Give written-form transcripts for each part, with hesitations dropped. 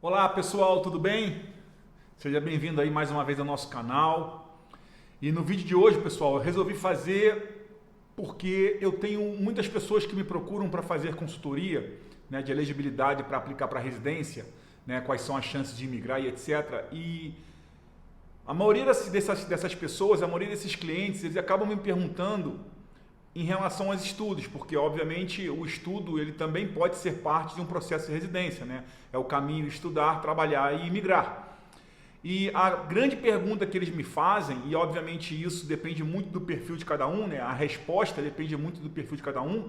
Olá pessoal, tudo bem? Seja bem-vindo aí mais uma vez ao nosso canal. E no vídeo de hoje, pessoal, eu resolvi fazer porque eu tenho muitas pessoas que me procuram para fazer consultoria, né, de elegibilidade para aplicar para residência, né, quais são as chances de imigrar e etc. E a maioria dessas pessoas, a maioria desses clientes, eles acabam me perguntando em relação aos estudos, porque obviamente o estudo ele também pode ser parte de um processo de residência, né? É o caminho estudar, trabalhar e imigrar. E a grande pergunta que eles me fazem, e obviamente isso depende muito do perfil de cada um, né? A resposta depende muito do perfil de cada um,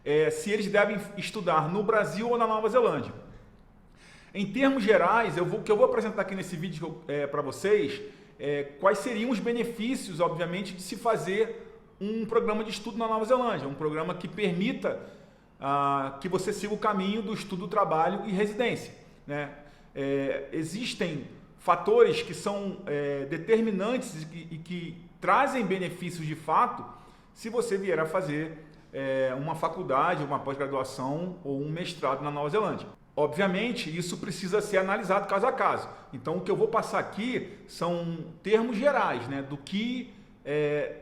é se eles devem estudar no Brasil ou na Nova Zelândia. Em termos gerais, o que eu vou apresentar aqui nesse vídeo para vocês, quais seriam os benefícios, obviamente, de se fazer um programa de estudo na Nova Zelândia, um programa que permita que você siga o caminho do estudo, trabalho e residência, né? Existem fatores que são determinantes e que trazem benefícios de fato se você vier a fazer uma faculdade, uma pós-graduação ou um mestrado na Nova Zelândia. Obviamente, isso precisa ser analisado caso a caso. Então, o que eu vou passar aqui são termos gerais, né, do que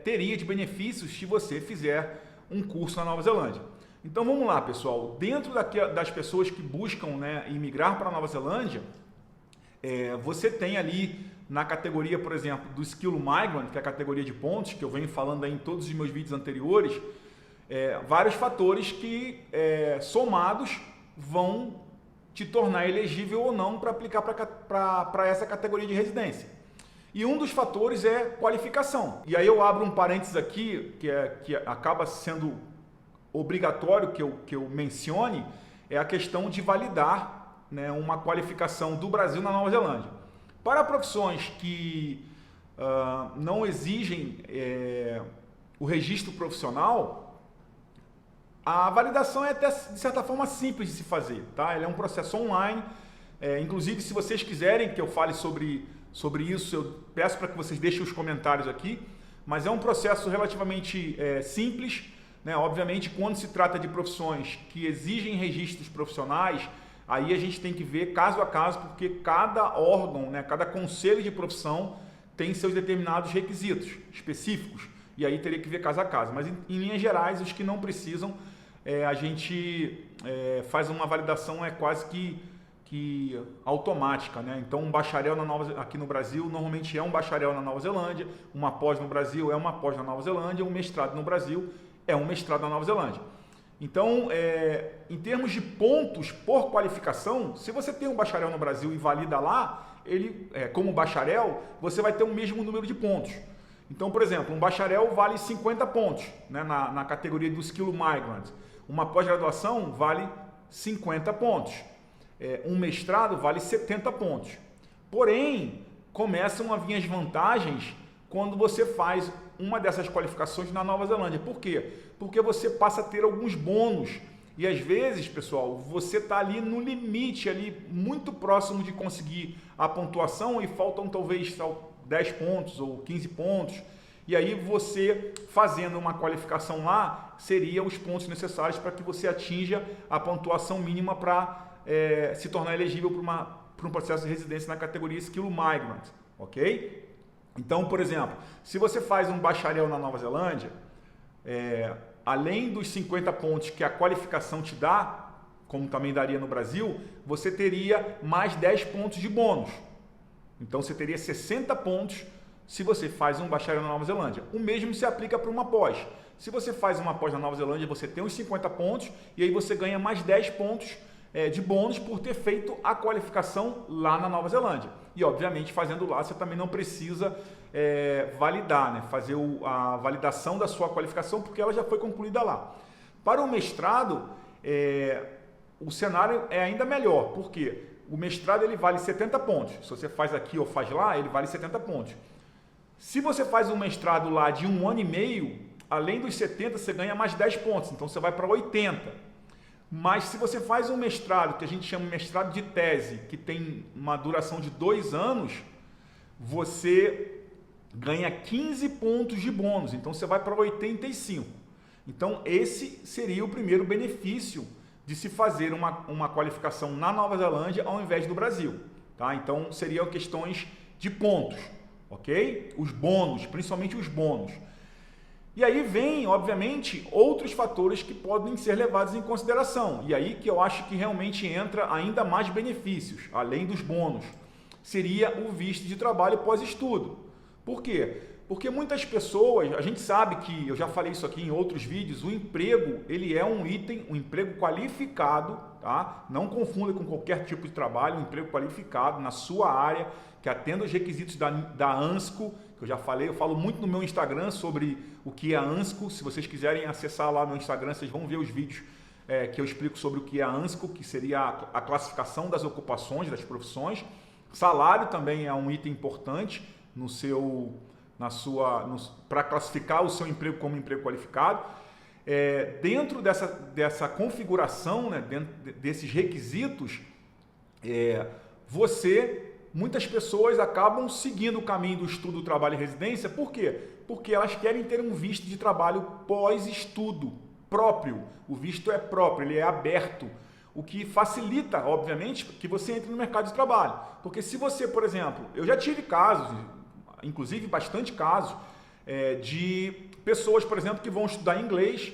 teria de benefícios se você fizer um curso na Nova Zelândia. Então vamos lá, pessoal. Dentro das pessoas que buscam, né, imigrar para a Nova Zelândia, você tem ali na categoria, por exemplo, do Skill Migrant, que é a categoria de pontos, que eu venho falando aí em todos os meus vídeos anteriores, vários fatores que somados vão te tornar elegível ou não para aplicar para essa categoria de residência. E um dos fatores é qualificação. E aí eu abro um parênteses aqui, que acaba sendo obrigatório que eu mencione, é a questão de validar, né, uma qualificação do Brasil na Nova Zelândia. Para profissões que não exigem o registro profissional, a validação é até, de certa forma, simples de se fazer, tá? Ela é um processo online. Inclusive, se vocês quiserem que eu fale sobre isso, eu peço para que vocês deixem os comentários aqui, mas é um processo relativamente simples, né? Obviamente, quando se trata de profissões que exigem registros profissionais, aí a gente tem que ver caso a caso, porque cada órgão, né, cada conselho de profissão tem seus determinados requisitos específicos, e aí teria que ver caso a caso. Mas, em linhas gerais, os que não precisam, a gente faz uma validação quase que automática, né? Então, um bacharel aqui no Brasil normalmente é um bacharel na Nova Zelândia, uma pós no Brasil é uma pós na Nova Zelândia, um mestrado no Brasil é um mestrado na Nova Zelândia. Então, em termos de pontos por qualificação, se você tem um bacharel no Brasil e valida lá, ele, como bacharel, você vai ter o mesmo número de pontos. Então, por exemplo, um bacharel vale 50 pontos, né, na categoria do Skill Migrant. Uma pós-graduação vale 50 pontos. Um mestrado vale 70 pontos. Porém, começam a vir as vantagens quando você faz uma dessas qualificações na Nova Zelândia. Por quê? Porque você passa a ter alguns bônus. E às vezes, pessoal, você está ali no limite, ali muito próximo de conseguir a pontuação e faltam talvez 10 pontos ou 15 pontos. E aí você, fazendo uma qualificação lá, seria os pontos necessários para que você atinja a pontuação mínima para se tornar elegível para um processo de residência na categoria Skill Migrant, ok? Então, por exemplo, se você faz um bacharel na Nova Zelândia, além dos 50 pontos que a qualificação te dá, como também daria no Brasil, você teria mais 10 pontos de bônus. Então, você teria 60 pontos se você faz um bacharel na Nova Zelândia. O mesmo se aplica para uma pós. Se você faz uma pós na Nova Zelândia, você tem os 50 pontos e aí você ganha mais 10 pontos de bônus por ter feito a qualificação lá na Nova Zelândia. E, obviamente, fazendo lá, você também não precisa validar, né? Fazer a validação da sua qualificação, porque ela já foi concluída lá. Para o mestrado, o cenário é ainda melhor. Por quê? O mestrado ele vale 70 pontos. Se você faz aqui ou faz lá, ele vale 70 pontos. Se você faz um mestrado lá de 1 ano e meio, além dos 70, você ganha mais 10 pontos. Então, você vai para 80. Mas se você faz um mestrado, que a gente chama de mestrado de tese, que tem uma duração de 2 anos, você ganha 15 pontos de bônus. Então, você vai para 85. Então, esse seria o primeiro benefício de se fazer uma qualificação na Nova Zelândia ao invés do Brasil. Tá? Então, seriam questões de pontos, ok? Os bônus, principalmente os bônus. E aí vem, obviamente, outros fatores que podem ser levados em consideração. E aí que eu acho que realmente entra ainda mais benefícios, além dos bônus. Seria o visto de trabalho pós-estudo. Por quê? Porque muitas pessoas, a gente sabe que, eu já falei isso aqui em outros vídeos, o emprego, ele é um item, um emprego qualificado, tá? Não confunda com qualquer tipo de trabalho, um emprego qualificado na sua área, que atenda os requisitos da ANSCO, que eu já falei, eu falo muito no meu Instagram sobre o que é a ANSCO. Se vocês quiserem acessar lá no Instagram, vocês vão ver os vídeos que eu explico sobre o que é a ANSCO, que seria a classificação das ocupações, das profissões. Salário também é um item importante para classificar o seu emprego como emprego qualificado. Dentro dessa configuração, né, dentro desses requisitos, muitas pessoas acabam seguindo o caminho do estudo, trabalho e residência. Por quê? Porque elas querem ter um visto de trabalho pós-estudo próprio. O visto é próprio, ele é aberto, o que facilita, obviamente, que você entre no mercado de trabalho. Porque se você, por exemplo, eu já tive casos, inclusive bastante casos, de pessoas, por exemplo, que vão estudar inglês.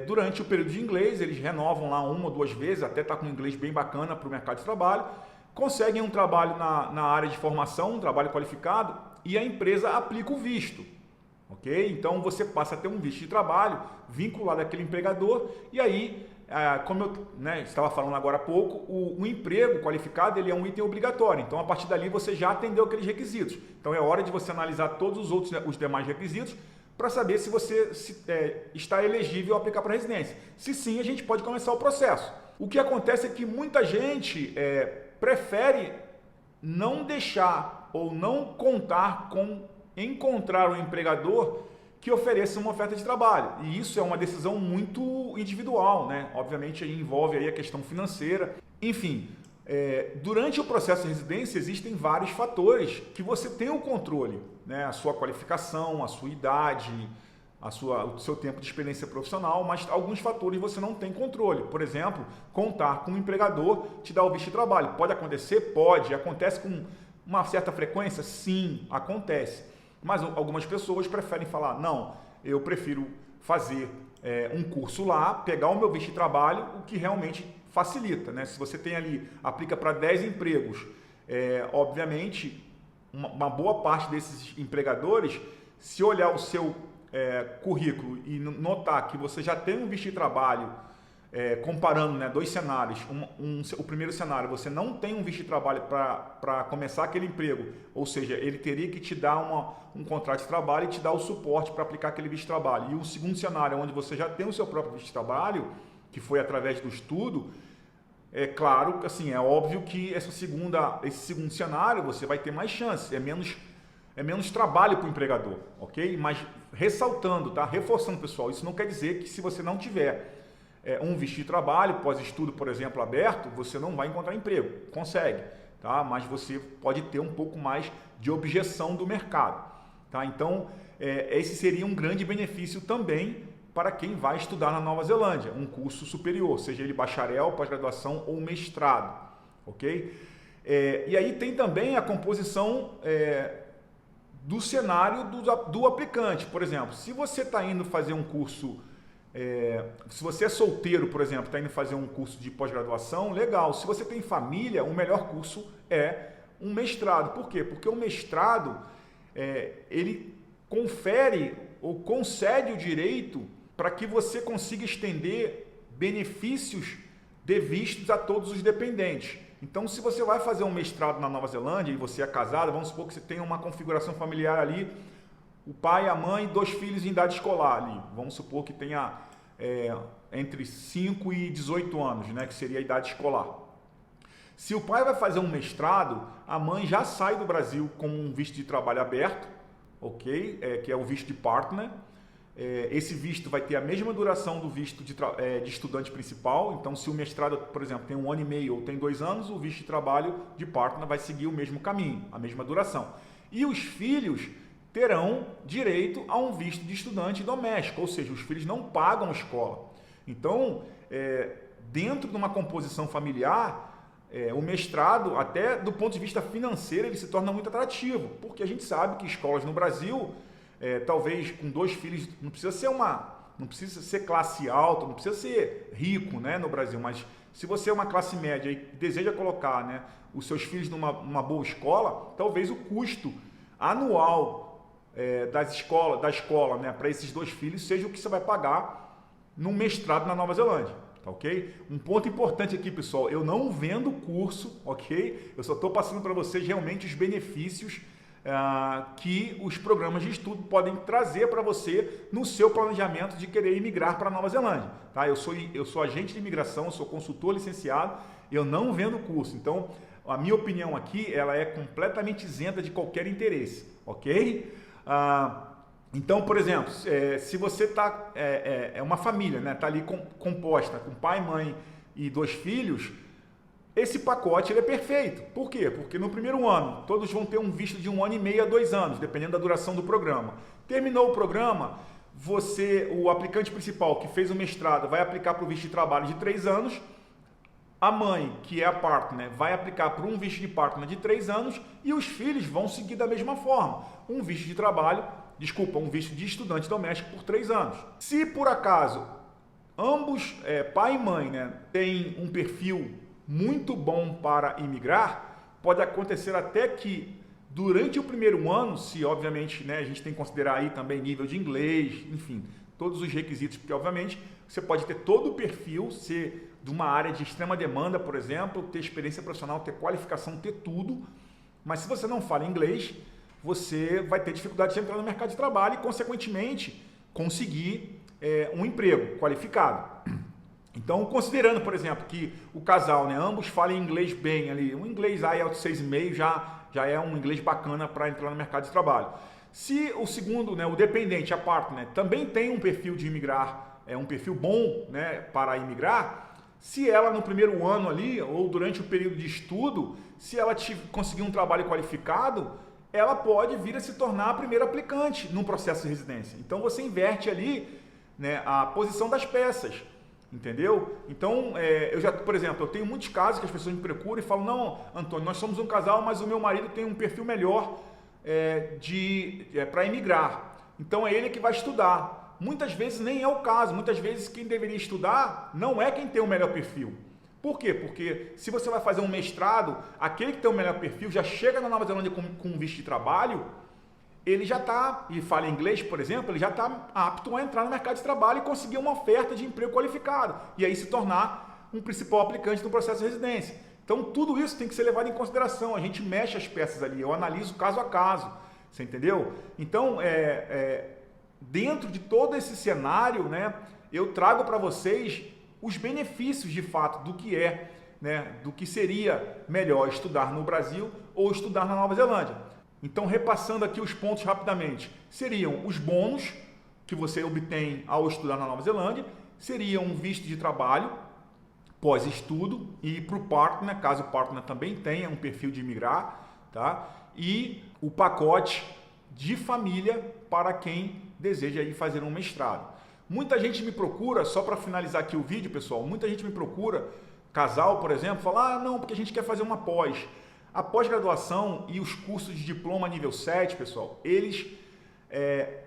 Durante o período de inglês, eles renovam lá 1 ou 2 vezes, até estar com um inglês bem bacana para o mercado de trabalho, conseguem um trabalho na área de formação, um trabalho qualificado, e a empresa aplica o visto. Ok? Então você passa a ter um visto de trabalho vinculado àquele empregador, e aí, como eu estava falando agora há pouco, o emprego qualificado ele é um item obrigatório. Então a partir dali você já atendeu aqueles requisitos. Então é hora de você analisar todos os demais requisitos para saber se você está elegível a aplicar para residência. Se sim, a gente pode começar o processo. O que acontece é que muita gente prefere não deixar ou não contar com encontrar um empregador que ofereça uma oferta de trabalho. E isso é uma decisão muito individual, né? Obviamente envolve aí a questão financeira. Enfim, durante o processo de residência existem vários fatores que você tem o controle, né? A sua qualificação, a sua idade, o seu tempo de experiência profissional, mas alguns fatores você não tem controle. Por exemplo, contar com um empregador te dá o visto de trabalho. Pode acontecer? Pode. Acontece com uma certa frequência? Sim, acontece. Mas algumas pessoas preferem falar, não, eu prefiro fazer um curso lá, pegar o meu visto de trabalho, o que realmente facilita, né? Se você tem ali, aplica para 10 empregos, obviamente, uma boa parte desses empregadores, se olhar o seu currículo e notar que você já tem um visto de trabalho, comparando, né, 2 cenários, o primeiro cenário, você não tem um visto de trabalho para começar aquele emprego, ou seja, ele teria que te dar um contrato de trabalho e te dar o suporte para aplicar aquele visto de trabalho. E o segundo cenário, onde você já tem o seu próprio visto de trabalho, que foi através do estudo, é claro que assim, é óbvio que esse segundo cenário você vai ter mais chance, é menos trabalho para o empregador, ok? Mas ressaltando, tá? Reforçando, pessoal, isso não quer dizer que se você não tiver um visto de trabalho, pós-estudo, por exemplo, aberto, você não vai encontrar emprego. Consegue, tá? Mas você pode ter um pouco mais de objeção do mercado, tá? Então, esse seria um grande benefício também para quem vai estudar na Nova Zelândia, um curso superior, seja ele bacharel, pós-graduação ou mestrado, ok? E aí tem também a composição do cenário do aplicante. Por exemplo, se você está indo fazer um curso, se você é solteiro, por exemplo, está indo fazer um curso de pós-graduação, legal. Se você tem família, o melhor curso é um mestrado. Por quê? Porque o mestrado, ele confere ou concede o direito para que você consiga estender benefícios devistos a todos os dependentes. Então, se você vai fazer um mestrado na Nova Zelândia e você é casado, vamos supor que você tenha uma configuração familiar ali, o pai, a mãe, 2 filhos em idade escolar ali. Vamos supor que tenha entre 5 e 18 anos, né, que seria a idade escolar. Se o pai vai fazer um mestrado, a mãe já sai do Brasil com um visto de trabalho aberto, ok? Que é o visto de partner. Esse visto vai ter a mesma duração do visto de estudante principal. Então, se o mestrado, por exemplo, tem 1 ano e meio ou tem 2 anos, o visto de trabalho de partner vai seguir o mesmo caminho, a mesma duração. E os filhos terão direito a um visto de estudante doméstico, ou seja, os filhos não pagam escola. Então, dentro de uma composição familiar, o mestrado, até do ponto de vista financeiro, ele se torna muito atrativo, porque a gente sabe que escolas no Brasil, talvez com 2 filhos, não precisa ser classe alta, não precisa ser rico, né, no Brasil, mas se você é uma classe média e deseja colocar, né, os seus filhos numa boa escola, talvez o custo anual da escola, né, para esses 2 filhos seja o que você vai pagar num mestrado na Nova Zelândia, tá ok? Um ponto importante aqui, pessoal, eu não vendo curso, ok? Eu só estou passando para vocês realmente os benefícios que os programas de estudo podem trazer para você no seu planejamento de querer imigrar para a Nova Zelândia. Tá? Eu sou agente de imigração, eu sou consultor licenciado, eu não vendo curso. Então, a minha opinião aqui ela é completamente isenta de qualquer interesse, ok? Então, por exemplo, se você está uma família, né, tá ali composta com pai, mãe e 2 filhos, esse pacote ele é perfeito. Por quê? Porque no primeiro ano, todos vão ter um visto de 1 ano e meio a 2 anos, dependendo da duração do programa. Terminou o programa, o aplicante principal que fez o mestrado vai aplicar para o visto de trabalho de 3 anos, a mãe, que é a partner, vai aplicar para um visto de partner de 3 anos e os filhos vão seguir da mesma forma. Um visto de estudante doméstico por 3 anos. Se por acaso ambos, pai e mãe, né, têm um perfil muito bom para imigrar, pode acontecer até que durante o primeiro ano, se obviamente, né, a gente tem que considerar aí também nível de inglês, enfim, todos os requisitos, porque obviamente você pode ter todo o perfil, ser de uma área de extrema demanda, por exemplo, ter experiência profissional, ter qualificação, ter tudo, mas se você não fala inglês, você vai ter dificuldade de entrar no mercado de trabalho e, consequentemente, conseguir um emprego qualificado. Então, considerando, por exemplo, que o casal, né, ambos falam inglês bem ali, um inglês IELTS 6,5 já é um inglês bacana para entrar no mercado de trabalho. Se o segundo, né, o dependente, a partner, também tem um perfil de imigrar, um perfil bom, né, para imigrar, se ela no primeiro ano ali, ou durante o período de estudo, se ela conseguir um trabalho qualificado, ela pode vir a se tornar a primeira aplicante no processo de residência. Então, você inverte ali, né, a posição das peças. Entendeu? Então, por exemplo, eu tenho muitos casos que as pessoas me procuram e falam: não, Antônio, nós somos um casal, mas o meu marido tem um perfil melhor para emigrar. Então, é ele que vai estudar. Muitas vezes nem é o caso. Muitas vezes quem deveria estudar não é quem tem o melhor perfil. Por quê? Porque se você vai fazer um mestrado, aquele que tem o melhor perfil já chega na Nova Zelândia com um visto de trabalho, ele já está, e fala inglês, por exemplo, ele já está apto a entrar no mercado de trabalho e conseguir uma oferta de emprego qualificado. E aí se tornar um principal aplicante no processo de residência. Então, tudo isso tem que ser levado em consideração. A gente mexe as peças ali, eu analiso caso a caso. Você entendeu? Então, dentro de todo esse cenário, né, eu trago para vocês os benefícios, de fato, do que do que seria melhor estudar no Brasil ou estudar na Nova Zelândia. Então, repassando aqui os pontos rapidamente, seriam os bônus que você obtém ao estudar na Nova Zelândia, seria um visto de trabalho pós-estudo e para o partner, caso o partner também tenha um perfil de imigrar, tá? E o pacote de família para quem deseja ir fazer um mestrado. Muita gente me procura, só para finalizar aqui o vídeo, pessoal, muita gente me procura, casal, por exemplo, fala: não, porque a gente quer fazer uma pós. A pós-graduação e os cursos de diploma nível 7, pessoal, eles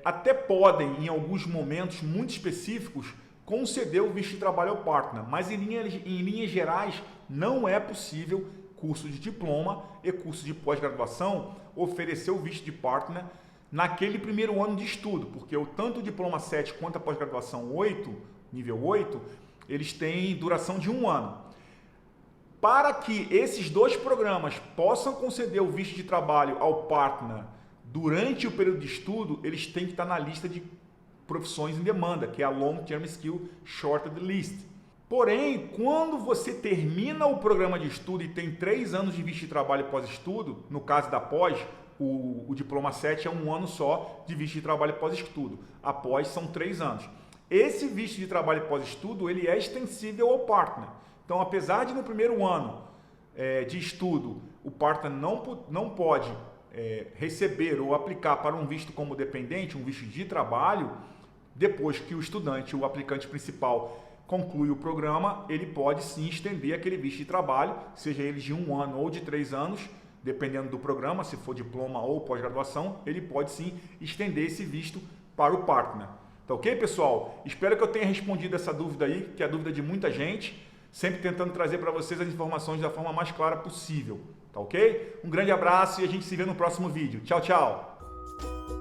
até podem, em alguns momentos muito específicos, conceder o visto de trabalho ao partner, mas em linhas gerais não é possível curso de diploma e curso de pós-graduação oferecer o visto de partner naquele primeiro ano de estudo, porque tanto o diploma 7 quanto a pós-graduação 8, nível 8, eles têm duração de 1 ano. Para que esses 2 programas possam conceder o visto de trabalho ao partner durante o período de estudo, eles têm que estar na lista de profissões em demanda, que é a Long Term Skill Shorted List. Porém, quando você termina o programa de estudo e tem 3 anos de visto de trabalho pós-estudo, no caso da pós, o diploma 7 é 1 ano só de visto de trabalho pós-estudo. A pós são 3 anos. Esse visto de trabalho pós-estudo, ele é extensível ao partner. Então, apesar de no primeiro ano de estudo o partner não pode receber ou aplicar para um visto como dependente, um visto de trabalho, depois que o estudante, o aplicante principal, conclui o programa, ele pode sim estender aquele visto de trabalho, seja ele de 1 ano ou de 3 anos, dependendo do programa, se for diploma ou pós-graduação, ele pode sim estender esse visto para o partner. Tá ok, pessoal? Espero que eu tenha respondido essa dúvida aí, que é a dúvida de muita gente, sempre tentando trazer para vocês as informações da forma mais clara possível. Tá ok? Um grande abraço e a gente se vê no próximo vídeo. Tchau, tchau!